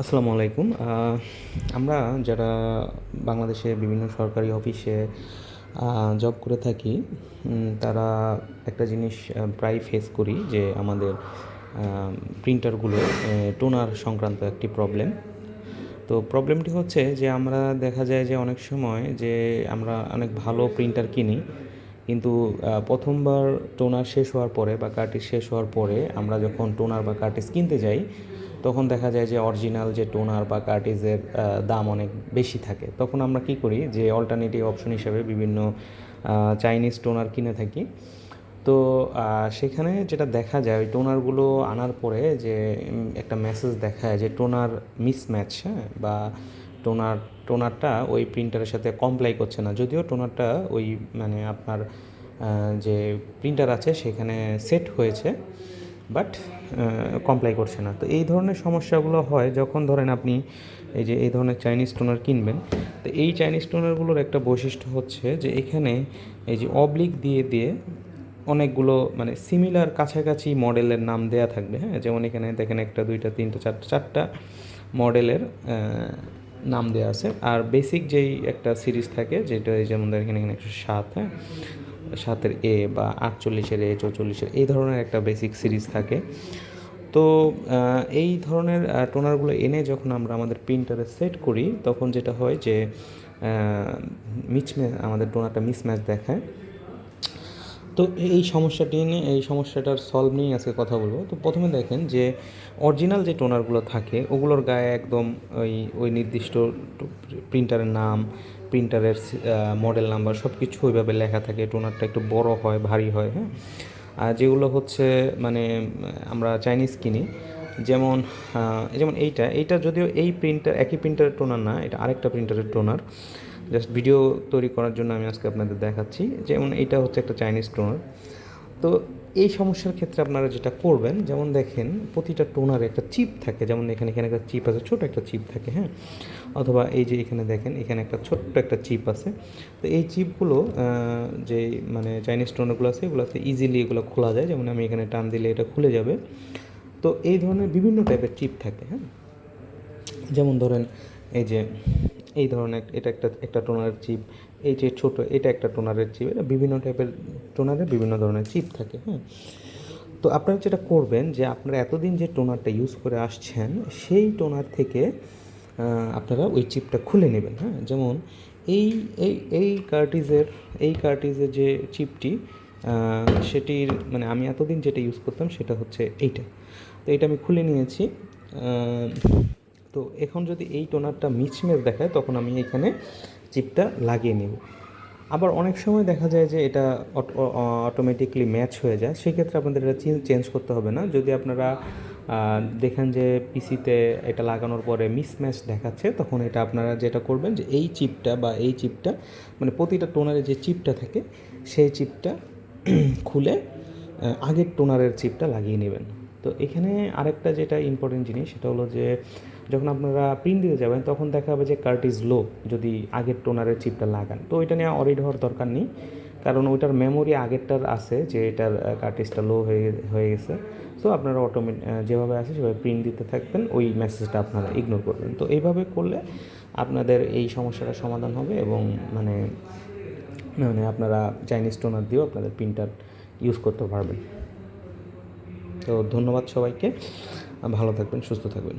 আসসালামু আলাইকুম। আমরা যারা বাংলাদেশে বিভিন্ন সরকারি অফিসে জব করে থাকি, তারা একটা জিনিস প্রায় ফেস করি যে আমাদের প্রিন্টারগুলো টোনার সংক্রান্ত একটি প্রবলেম। তো প্রবলেমটি হচ্ছে যে আমরা দেখা যায় যে অনেক সময় যে আমরা অনেক ভালো প্রিন্টার কিনি, কিন্তু প্রথমবার টোনার শেষ হওয়ার পরে বা কার্টিজ শেষ হওয়ার পরে আমরা যখন টোনার বা কার্টিজ কিনতে যাই, তখন দেখা যায় যে অরিজিনাল যে টোনার বা কার্টিজের দাম অনেক বেশি থাকে। তখন আমরা কি করি যে অল্টারনেটিভ অপশন হিসেবে বিভিন্ন চাইনিজ টোনার কিনে থাকি। তো সেখানে যেটা দেখা যায় ওই টোনারগুলো আনার পরে যে একটা মেসেজ দেখায় যে টোনার মিসম্যাচ, হ্যাঁ, বা টোনার টোনারটা ওই প্রিন্টারের সাথে কমপ্লাই করছে না, যদিও টোনারটা ওই মানে আপনার যে প্রিন্টার আছে সেখানে সেট হয়েছে, বাট কমপ্লাই করছে না। তো এই ধরনের সমস্যাগুলো হয় যখন ধরেন আপনি এই ধরনের চাইনিজ টোনার কিনবেন। তো এই চাইনিজ টোনারগুলোর একটা বৈশিষ্ট্য হচ্ছে যে এখানে এই যে অবলিক দিয়ে দিয়ে অনেকগুলো মানে সিমিলার কাছাকাছি মডেলের নাম দেয়া থাকবে, হ্যাঁ, যেমন এখানে দেখেন একটা দুইটা তিনটা চারটা চারটা মডেলের নাম দেওয়া আছে। আর বেসিক যেই একটা সিরিজ থাকে যেটা এই যেমন দেখেন এখানে 107, হ্যাঁ, 7-এর এ বা 48-এর এ, 44-এর এই ধরনের একটা বেসিক সিরিজ থাকে। তো এই ধরনের টোনারগুলো এনে যখন আমরা আমাদের প্রিন্টারে সেট করি, তখন যেটা হয় যে আমাদের টোনারটা মিসম্যাচ দেখায়। তো এই সমস্যাটি নিয়ে এই সমস্যাটার সলভ নিয়েই আজকে কথা বলবো। তো প্রথমে দেখেন যে অরিজিনাল যে টোনারগুলো থাকে ওগুলোর গায়ে একদম ওই ওই নির্দিষ্ট প্রিন্টারের নাম, প্রিন্টারের মডেল নাম্বার সব কিছু ওইভাবে লেখা থাকে। টোনারটা একটু বড় হয়, ভারী হয়, হ্যাঁ। আর যেগুলো হচ্ছে মানে আমরা চাইনিজ কিনি, যেমন যেমন এইটা যদিও এই প্রিন্টার একই প্রিন্টারের টোনার না, এটা আরেকটা প্রিন্টারের টোনার। জাস্ট ভিডিও তৈরি করার জন্য আমি আজকে আপনাদের দেখাচ্ছি। যেমন এইটা হচ্ছে একটা চাইনিজ টোনার। তো এই সমস্যার ক্ষেত্রে আপনারা যেটা করবেন, যেমন দেখেন প্রতিটা টোনারে একটা চিপ থাকে, যেমন এখানে এখানে একটা চিপ আছে, ছোটো একটা চিপ থাকে, হ্যাঁ, অথবা এই যে এখানে দেখেন এখানে একটা ছোট্ট একটা চিপ আছে। তো এই চিপগুলো যে মানে চাইনিজ টোনারগুলো আছে এগুলোতে ইজিলি এগুলো খোলা যায়, যেমন আমি এখানে টান দিলে এটা খুলে যাবে। তো এই ধরনের বিভিন্ন টাইপের চিপ থাকে, হ্যাঁ। যেমন ধরেন এই যে এই ধরনের এটা একটা একটা টোনারের চিপ, এই যে ছোট এটা একটা টোনারের চিপ, এটা বিভিন্ন টাইপের টোনারের বিভিন্ন ধরনের চিপ থাকে, হ্যাঁ। তো আপনারা যেটা করবেন যে আপনারা এতদিন যে টোনারটা ইউজ করে আসছেন সেই টোনার থেকে আপনারা ওই চিপটা খুলে নেবেন, হ্যাঁ। যেমন এই এই এই কার্টিজের যে চিপটি, সেটির মানে আমি এতদিন যেটা ইউজ করতাম সেটা হচ্ছে এইটা। তো এটা আমি খুলে নিয়েছি। তো এখন যদি এই টোনারটা মিচম্যাচ দেখায় তখন আমি এখানে চিপটা লাগিয়ে নেব। আবার অনেক সময় দেখা যায় যে এটা অটোমেটিকলি ম্যাচ হয়ে যায়, সেক্ষেত্রে আপনাদের এটা চেঞ্জ করতে হবে না। যদি আপনারা দেখেন যে পিসিতে এটা লাগানোর পরে মিসম্যাচ দেখাচ্ছে, তখন এটা আপনারা যেটা করবেন যে এই চিপটা মানে প্রতিটা টোনারে যে চিপটা থাকে সেই চিপটা খুলে আগের টোনারের চিপটা লাগিয়ে নেবেন। তো এখানে আরেকটা যেটা ইম্পর্টেন্ট জিনিস সেটা হলো যে যখন আপনারা প্রিন্ট দিতে যাবেন তখন দেখা যাবে যে কার্টিজ লো, যদি আগের টোনারের চিপটা লাগান। তো ওইটা নিয়ে অরিড হওয়ার দরকার নেই, কারণ ওইটার মেমোরি আগেরটার আছে যে এটার কার্টিজটা লো হয়ে গেছে। সো আপনারা যেভাবে আছে সেভাবে প্রিন্ট দিতে থাকবেন, ওই মেসেজটা আপনারা ইগনোর করবেন। তো এইভাবে করলে আপনাদের এই সমস্যাটার সমাধান হবে এবং মানে মানে আপনারা চাইনিজ টোনার দিয়েও আপনাদের প্রিন্টার ইউজ করতে পারবেন। তো ধন্যবাদ সবাইকে, ভালো থাকবেন, সুস্থ থাকবেন।